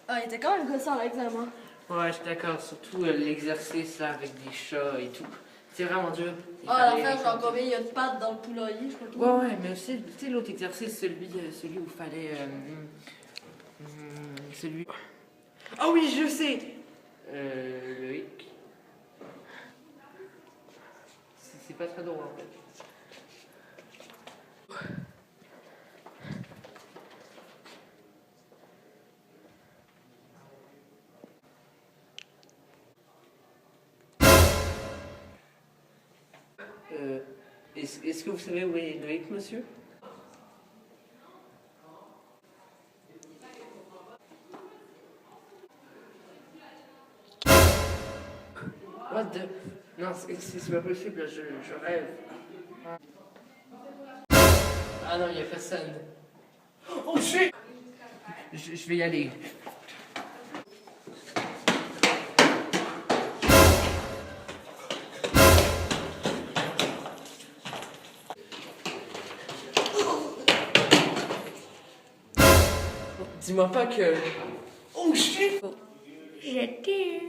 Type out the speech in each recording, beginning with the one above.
Ah, il était quand même gossant l'examen. Ouais, je suis d'accord. Surtout l'exercice là avec des chats et tout. C'est vraiment dur. Ah, l'affaire, genre combien il y a de pattes dans le poulailler, je sais pas trop. Ouais, mais aussi, tu sais, l'autre exercice, celui où il fallait. Celui. Ah oui, je sais! Loïc. C'est pas très drôle en fait. Est-ce que vous savez où est Loïc, monsieur? What the... Non, c'est pas possible, je rêve. Ah non, il y a personne. Oh shit! Je vais y aller. Dis-moi pas que... Oh shit! Je t'aime.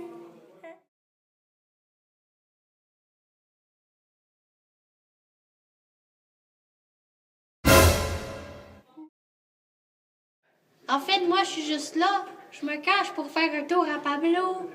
En fait, moi, je suis juste là. Je me cache pour faire un tour à Pablo.